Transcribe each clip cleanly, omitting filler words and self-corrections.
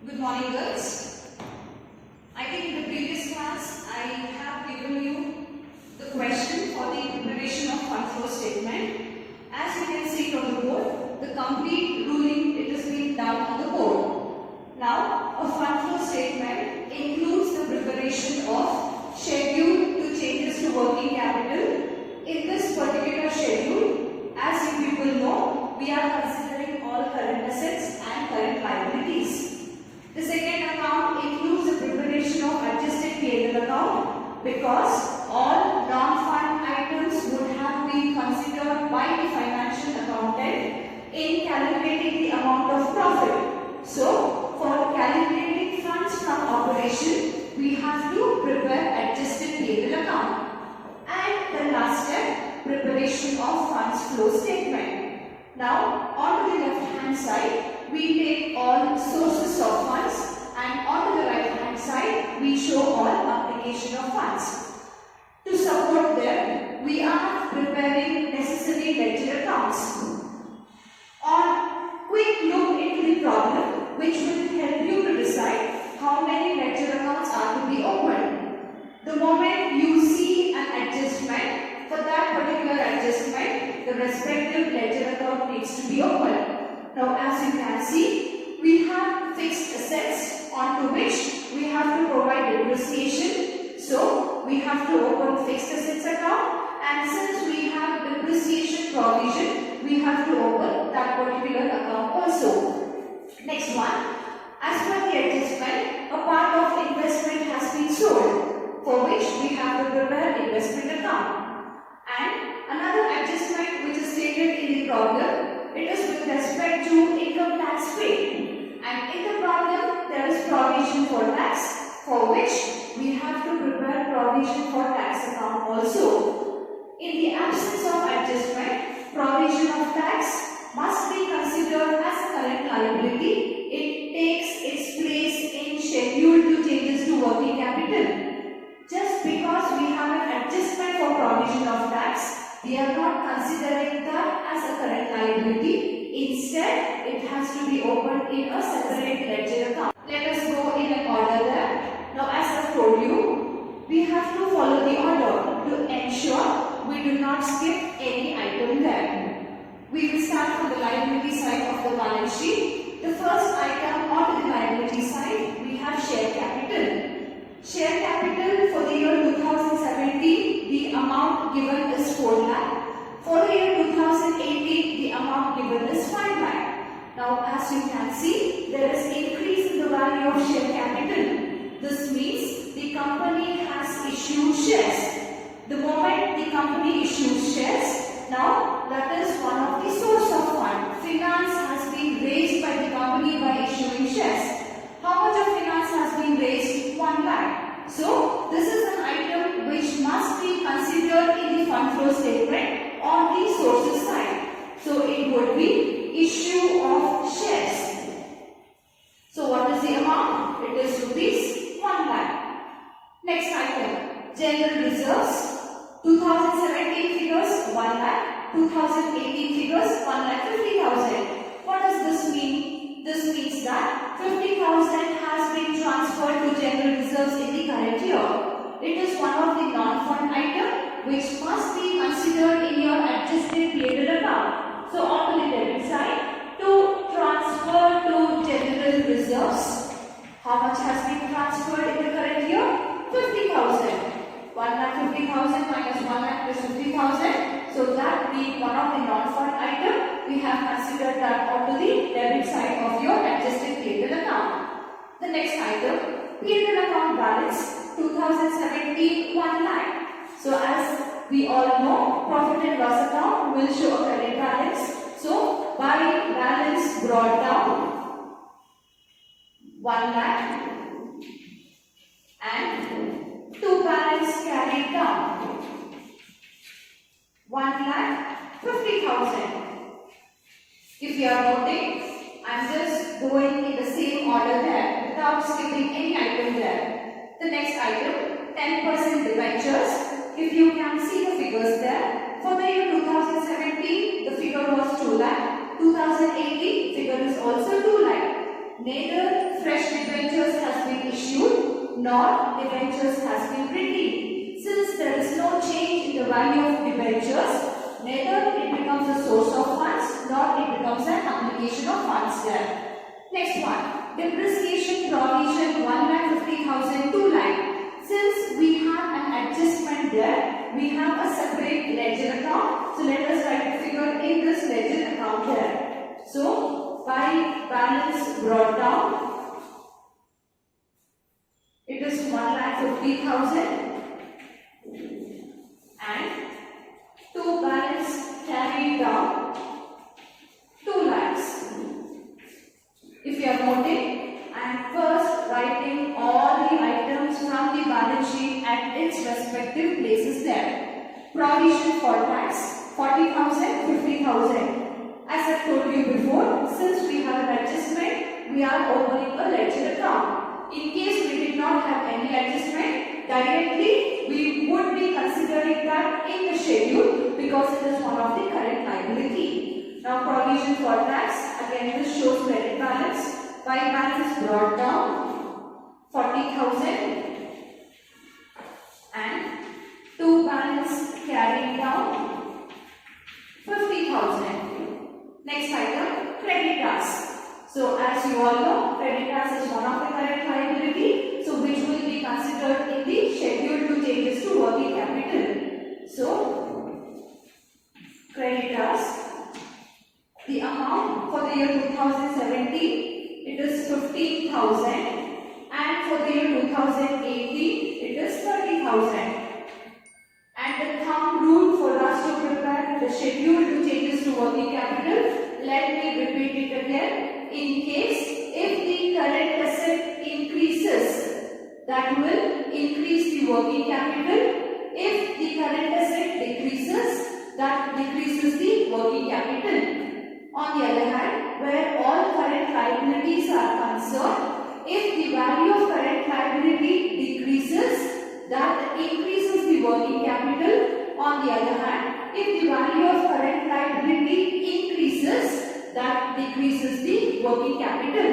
Good morning, girls. I think in the previous class I have given you the question for the preparation of fund flow statement. As you can see on the board, the complete ruling it has been done on the board. Now, a fund flow statement includes the preparation of schedule to changes to working capital. In this particular schedule, as you people know, we are considering all current assets and current liabilities. The second account includes the preparation of adjusted P&L account because all non-fund items would have been considered by the financial accountant in calculating the amount of profit. So, for calculating funds from operation, we have to prepare adjusted P&L account. And the last step, preparation of funds flow statement. Now, on to the left hand side, we take all sources of funds, and on to the right hand side, we show all application of funds. To support them, we are preparing necessary ledger accounts. On quick look into the problem, which will help you to decide how many ledger accounts are to be opened. The moment you see an adjustment, for that particular adjustment, the respective ledger account needs to be opened. Now, as you can see, we have fixed assets onto which we have to provide depreciation. So, we have to open fixed assets account, and since we have depreciation provision, we have to open that particular account also. Next one, as per the adjustment, a part of investment has been sold, for which we have to prepare investment account. And another adjustment which is stated in the problem, it is with respect to income tax paid. And in the problem, there is provision for tax, for which we have to prepare provision for tax account also. In the absence of adjustment, provision of tax must be considered as a current liability. It takes its place in schedule to changes to working capital. Just because we have an adjustment for provision of tax, we are not considering that as a current liability. Instead, it has to be opened in a separate ledger account. Let us go in an order there. Now, as I told you, we have to follow the order to ensure we do not skip any item there. We will start from the liability side of the balance sheet. The first item on the liability side, we have share capital. Share capital for the year 2017, the amount given is 4 lakh. For the year 2018, the amount given is 5 lakh. Now, as you can see, there is increase in the value of share capital. This means the company has issued shares. The moment the company issues shares, now that is one of the source of fund. Finance has been raised by the company by issuing shares. How much of finance has been raised? 1 lakh. So, this is an item which must be considered in the fund flow statement on the sources side. So, it would be issue of shares. So, what is the amount? It is rupees 1 lakh. Next item, general reserves. 2017 figures 1 lakh, 2018 figures 1 lakh 50,000. What does this mean? This means that 50,000 has been transferred to general reserves in the current year. It is one of the non-fund item which must be considered in your adjusted P&L account. So, on the debit side, to transfer to general reserves, how much has been transferred in the current year? 50,000. 1,50,000 minus 1 lakh plus 50,000. So, that being one of the non-fund item, we have considered that onto the debit side of your adjusted P&L account. The next item, P&L account balance 2017 1 lakh. So, as we all know, profit and loss account will show a credit balance. So, by balance brought down 1 lakh and to balance carried down 1 lakh 50,000. If you are noting, I am just going in the same order there without skipping any item there. The next item, 10% debentures. If you can see the figures there, for the year 2017, the figure was 2 lakh. 2018, figure is also 2 lakh. neither fresh debentures has been issued nor debentures has been redeemed. Since there is no change in the value of debentures, neither it becomes a source of funds nor it becomes an application of funds there. Next one, depreciation provision 1,50,000, 2 lakh. Since we have an adjustment there, we have a separate ledger account. So let us write the figure in this ledger account here. So by balance brought down, it is 1,50,000 and to balance carried down 2 lakhs. If you are noting, I am first writing all the items from the balance sheet at its respective places there. Provision for tax 40,000, 50,000. As I told you before, since we have an adjustment, we are opening a ledger account. In case we did not have any adjustment, directly we would be considering that in the schedule because it is one of the current liability. Now provision for tax, again this shows credit balance. By balance brought down 40,000 and to balance carried down 50,000. Next item, creditors. So as you all know, creditors is one of the current liability, so which will be considered in the schedule to changes to working capital. So creditors, the amount for the year 2017 it is 15,000 and for the year 2018 it is 30,000. And the thumb rule for us to prepare the schedule to changes to working capital, let me repeat it again. In case if the current asset increases, that will increase the working capital. If the current asset decreases, that decreases the working capital. On the other hand, where all current liabilities are concerned, if the value of current liability decreases, that increases the working capital. On the other hand, if the value of current liability increases, that decreases the working capital.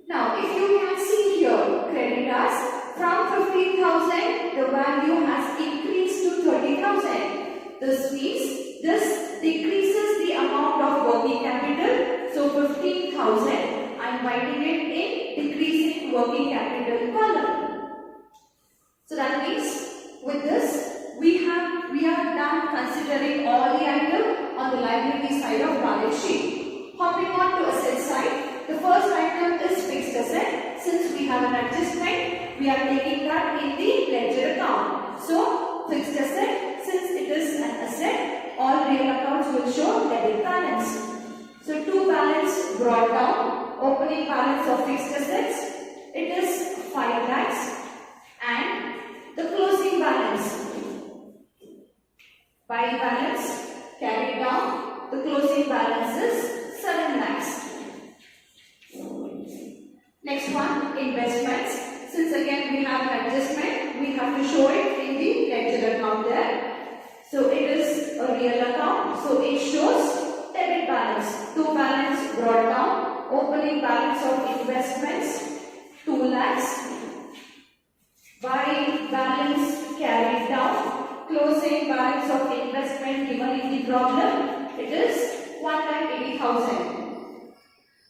Now, if you can see here, creditors from 15,000, the value has increased to 30,000. This means this decreases the amount of working capital. So 15,000, I am writing it in decreasing working capital column. So that means with this we are done considering all the items on the liability side of balance sheet. Hopping on to asset side, the first item is fixed asset. Since we have an adjustment, we are taking that in the ledger account. So fixed asset, since it is an asset, all real accounts will show debit balance. So to balance brought down, opening balance of fixed assets, it is 5 lakhs and the closing balance. By balance carried down, the closing balance is 7 lakhs. Next one, investments. Since again we have an adjustment, we have to show it in the ledger account there. So it is a real account, so it shows debit balance. To balance brought down, opening balance of investments 2 lakhs. By balance carried down, closing balance of investment given in the problem, it is 1,80,000.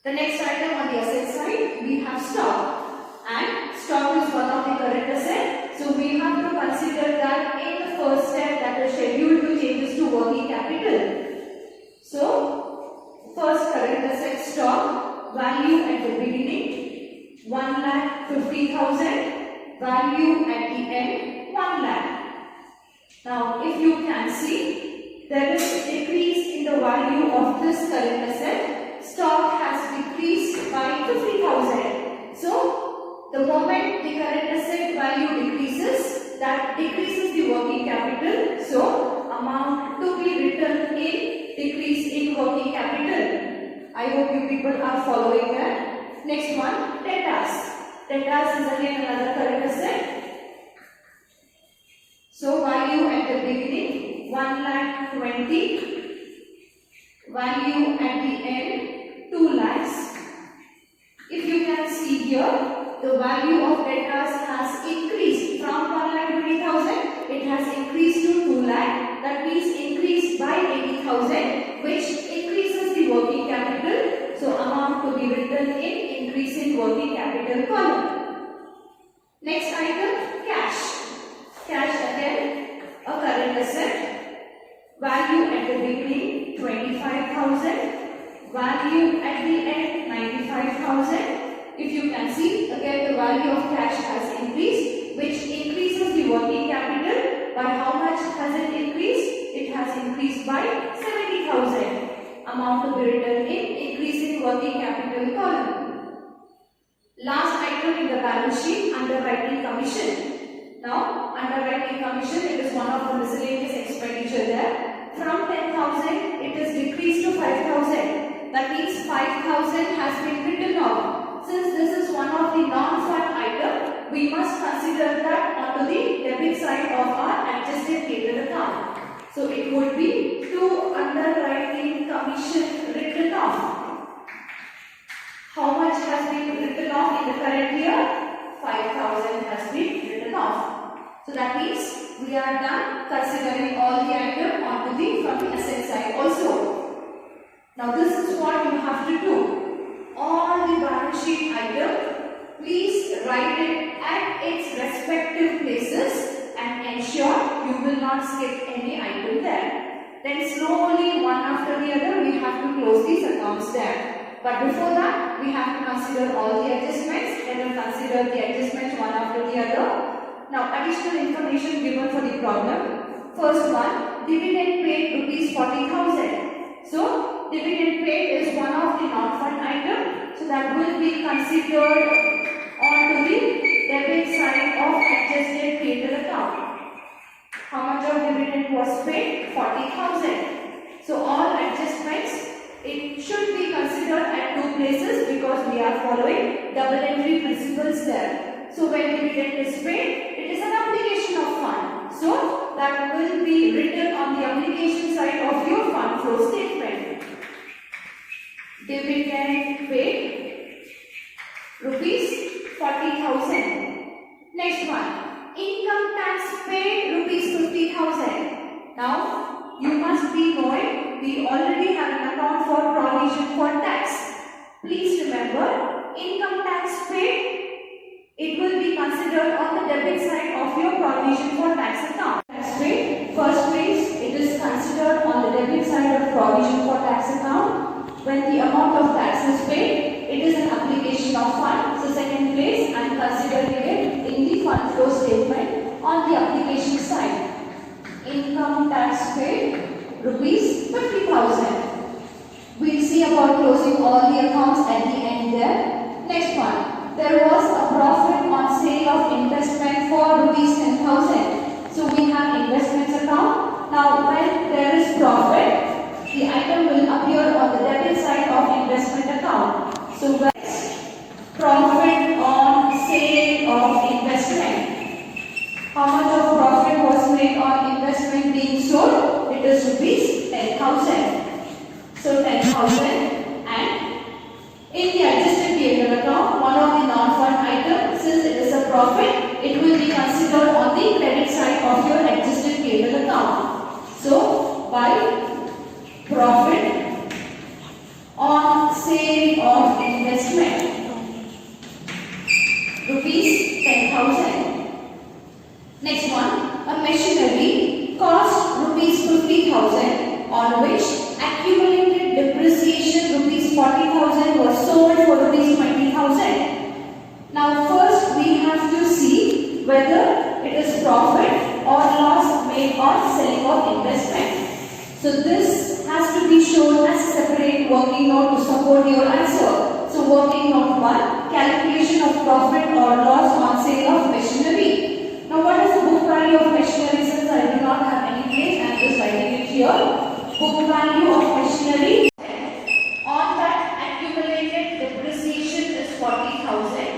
The next item on the asset side, we have stock, and stock is one of the current asset. So we have to consider that in the first step, that is scheduled to changes to working capital. So first current asset stock, value at the beginning 1,50,000. Value at the end 1 lakh. Now if you can see, there is a decrease in the value of this current asset. Stock has decreased by 50,000. So the moment the current asset value decreases, that decreases the working capital. So amount to be written in decrease in working capital. I hope you people are following that. Next one, debtors. Debtors is again another current asset. So value at the beginning 1,20,000. Value at the end 2 lakhs. If can see here, the value of debtors has increased from 1,20,000. It has increased to 2 lakh. That means increased by 80,000, which increases the working capital. So amount to be written in increase in working capital column. Next item, cash. Cash again, a current asset. Value at the beginning 25,000. Value at the end 95,000. If you can see, again the value of cash has increased, which increases the working capital. By how much has it increased? It has increased by 70,000. Amount to be written in increase in working capital column. Last item in the balance sheet, underwriting commission. Now, underwriting commission, it is one of the miscellaneous expenditure there. From 10,000, it is decreased to 5,000. That means 5,000 has been written off. Since this is one of the non-fund item, we must consider that onto the debit side of our adjusted capital account. So it would be to underwriting commission written off. How much has been written off in the current year? 5,000 has been written off. So that means we are done considering all the item onto the from the asset side also. Now this is what you have to do. All the balance sheet item, please write it at its respective places and ensure you will not skip any item there. Then slowly one after the other we have to close these accounts there. But before that we have to consider all the adjustments and then consider the adjustments one after the other. Now additional information given for the problem. First one, dividend paid rupees 40,000. So dividend paid is one of the non-fund item. So that will be considered onto the debit side of adjusted capital account. How much of dividend was paid? 40,000. So all adjustments, it should be considered at two places because we are following double entry principles there. So when dividend is paid, it is an application of fund. So that will be written on the application side of your fund flow statement. Dividend paid rupees 40,000. Next one, income tax paid rupees 50,000. Now you must be knowing we already have an account for provision for tax. Please remember, income tax paid, it will be considered on the debit side of your provision for tax account. Tax paid, first place, it is considered on the debit side of provision for tax account. When the amount of tax is paid, it is an application of fund. So second place, I am considering it in the fund flow statement on the application side. Income tax paid rupees 50,000. We'll see about closing all the accounts at the end there. Next one, there was a profit on sale of investment for rupees 10,000. So we have investments account. Now when there is profit, the item will appear on the debit side of investment account. So profit on sale of investment. How much of profit was made on investment being sold? It is rupees 10,000. So 10,000, and in the adjusted P&L account, one of the non-fund items, since it is a profit, it will be considered on the credit side of your adjusted P&L account. So by profit on sale of investment, rupees 10,000. Next one, a machinery cost rupees 50,000, on which accumulated depreciation rupees 40,000 was sold for rupees 20,000. Now first we have to see whether it is profit or loss made on selling of investment. So this has to be shown as a separate working note to support your answer. So working note 1, calculation of profit or loss on sale of machinery. Now what is the book value of machinery? Since I do not have any place, I am just writing it here. Book value of machinery. On that accumulated depreciation is 40,000.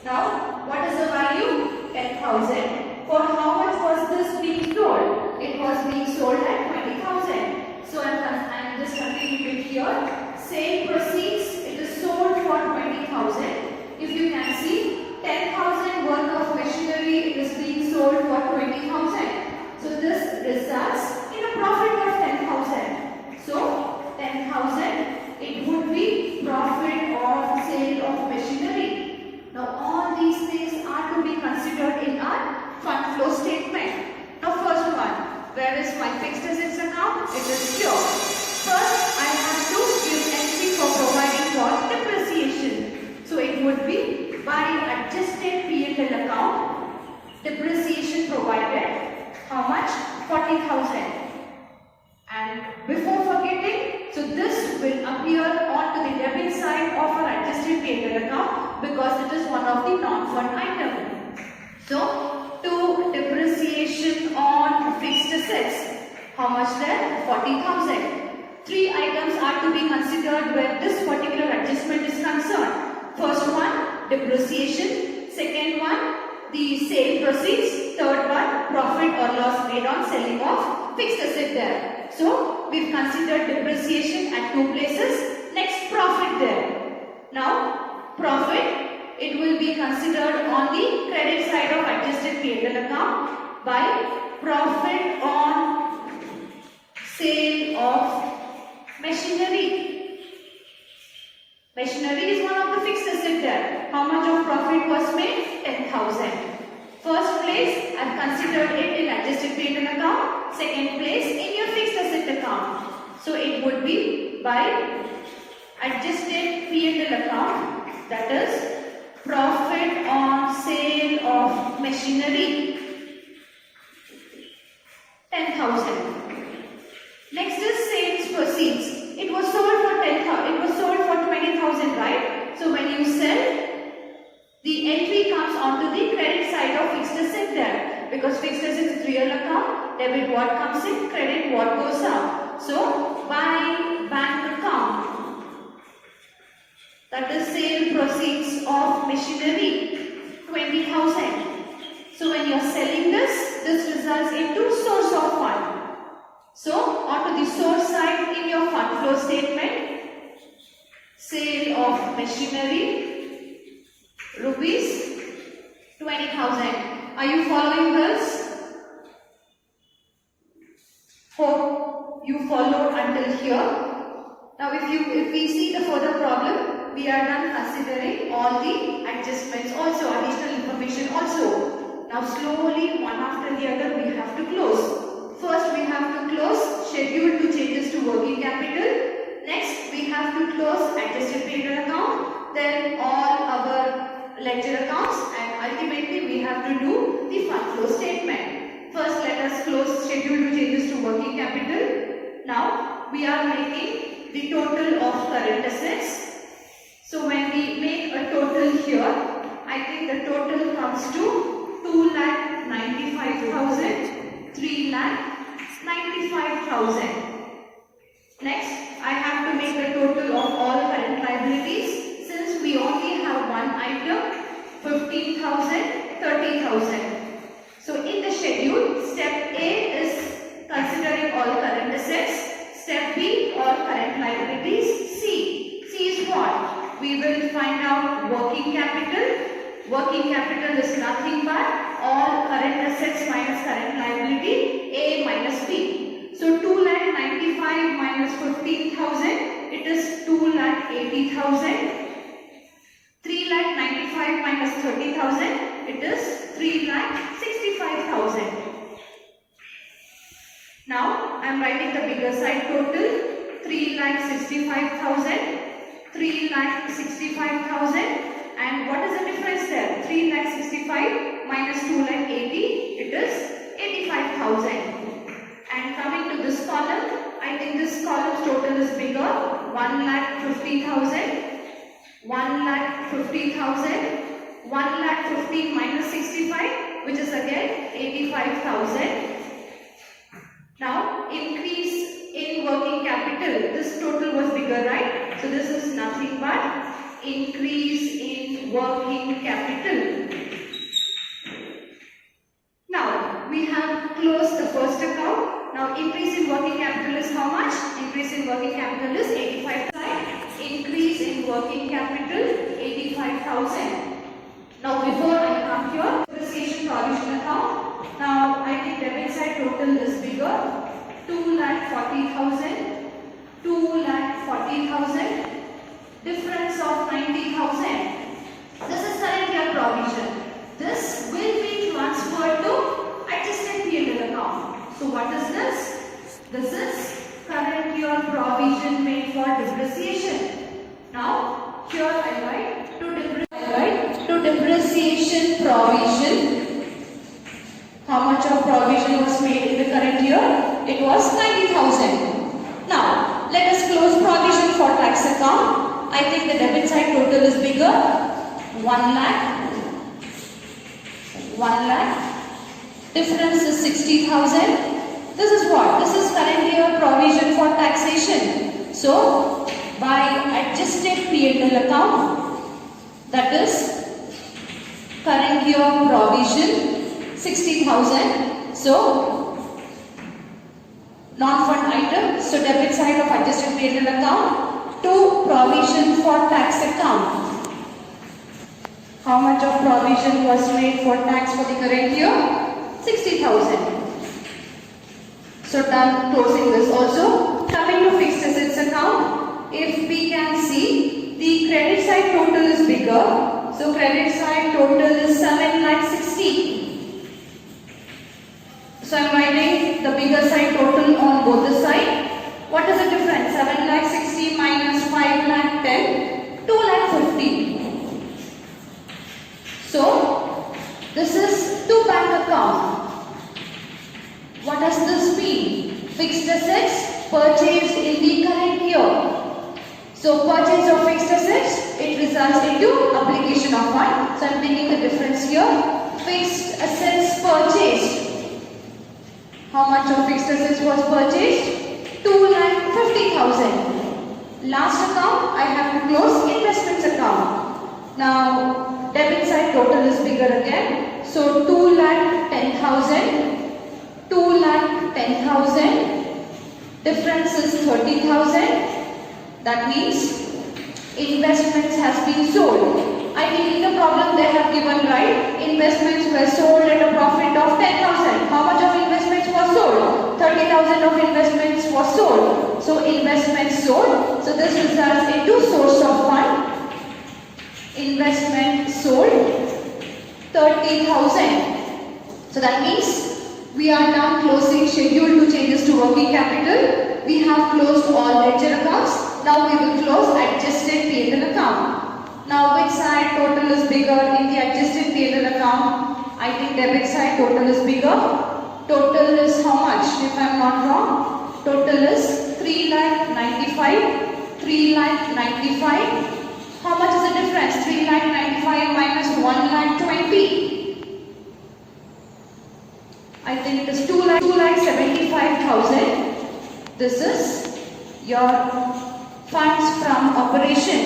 Now what is the value? 10,000. For how much was this being sold? It was being sold at 20,000. So I am just continuing it here. Sale proceeds, it is sold for depreciation provided. How much? 40,000. And before forgetting, so this will appear onto the debit side of our adjusted P&L account because it is one of the non-fund item. So to depreciation on fixed assets, how much there? 40,000. Three items are to be considered where this particular adjustment is concerned. First one, depreciation. Second one, the sale proceeds. Third one, profit or loss made on selling of fixed asset there. So we've considered depreciation at two places. Next, profit there. Now, profit, it will be considered on the credit side of adjusted P&L account by profit on sale of machinery. Machinery is one of the fixed asset there. How much of profit was made? 10,000. First place, I have considered it in adjusted P&L account. Second place in your fixed asset account. So it would be by adjusted P&L account, that is profit on sale of machinery, 10,000. Next is sales proceeds. It was sold for 10,000. It was sold for 20,000, right? So when you sell, the entry comes onto the credit side of fixed asset there, because fixed asset is real account. Debit what comes in, credit what goes out. So by bank account, that is sale proceeds of machinery, 20,000. So when you are selling this results into source of fund. So onto the source side in your fund flow statement, sale of machinery, rupees 20,000. Are you following this? Hope you followed until here. Now if we see the further problem, we are done considering all the adjustments also, additional information also. Now slowly one after the other we have to close. First we have to close schedule to changes to working capital. Next we have to close adjusted P&L account. Then all our ledger accounts, and ultimately we have to do the fund flow statement. First let us close schedule to changes to working capital. Now we are making the total of current assets. So when we make a total here, I think the total comes to 2,95,000, 3,95,000. Next, I have to make a total of all current liabilities. Since we only have one item, 15,000, 30,000. So in the schedule, step A is considering all current assets. Step B, all current liabilities. C is what? We will find out working capital. Working capital is nothing but all current assets minus current liability, A minus B. So 2,95,000 minus 15,000, it is 2,80,000. 3,95,000 minus 30,000, it is 3,65,000. Now I am writing the bigger side total, 3,65,000, 3,65,000, and what is the difference there? 3,65,000 minus 2,80,000, it is 85,000. And coming to this column, I think this column's total is bigger, 1,50,000, 1,50,000, 1,50,000 minus 65, which is again 85,000. Now increase in working capital. This total was bigger, right? So this is nothing but increase in working capital. Now we have closed the first account. Now increase in working capital is how much? Increase in working capital is 85,000. Increase in working capital 85,000. Now before I come here, depreciation provision account. Now I think debit side total is bigger, 2,40,000, 2,40,000, difference of 90,000. This is current year provision. This will be transferred to adjusted P&L account. So what is this? This is current year provision made for depreciation. Now here I write to depreciation provision much of provision was made in the current year? It was 90,000. Now, let us close provision for tax account. I think the debit side total is bigger. 1 lakh. 1 lakh. Difference is 60,000. This is what? This is current year provision for taxation. So, by adjusted P&L account, that is current year provision 60,000. So, non-fund item. So, debit side of adjusted P&L account to provision for tax account. How much of provision was made for tax for the current year? 60,000. So done closing this also. Coming to fixed assets account, if we can see the credit side total is bigger. So credit side total is 7,60,000. So I am writing the bigger side total on both the side. What is the difference? 7,60,000 minus 5,10,000, 2,50,000. So this is to bank account. What does this mean? Fixed assets purchased in the current year. So purchase of fixed assets, it results into application of fund. So I am taking the difference here. Fixed assets purchased. How much of fixed assets was purchased? 2,50,000. Last account, I have to close investments account. Now debit side total is bigger again. So 2,10,000. 2,10,000. Difference is 30,000. That means investments has been sold. I think in the problem they have given, right? Investments were sold at a profit of 10,000. How much of investments was sold? 30,000 of investments was sold. So investments sold. So this results into source of fund. Investment sold 30,000. So that means we are now closing schedule to changes to working capital. We have closed all ledger accounts. Now we will close adjusted P&L account. Now which side total is bigger in the adjusted P&L account? I think debit side total is bigger. Total is how much? If I am not wrong, total is 3,95,000. 3,95,000. How much is the difference? 3,95,000 minus 1,20,000. I think it is 2,75,000. This is your funds from operation.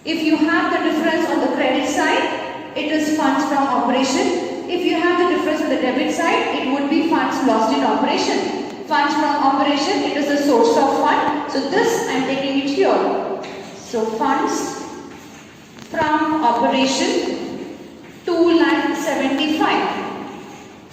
If you have the difference on the credit side, it is funds from operation. If you have the difference on the debit side, it would be funds lost in operation. Funds from operation, it is a source of fund. So this I am taking it here. So funds from operation 2,75,000.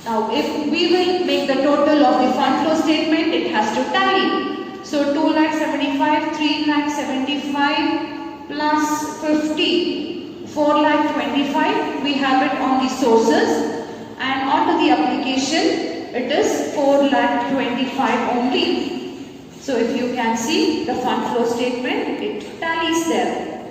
Now if we will make the total of the fund flow statement, it has to tally. So 2,75,000, 3,75,000 plus 50, 4,25,000. We have it on the sources, and onto the application it is 4,25,000 only. So if you can see the fund flow statement, it tallies there.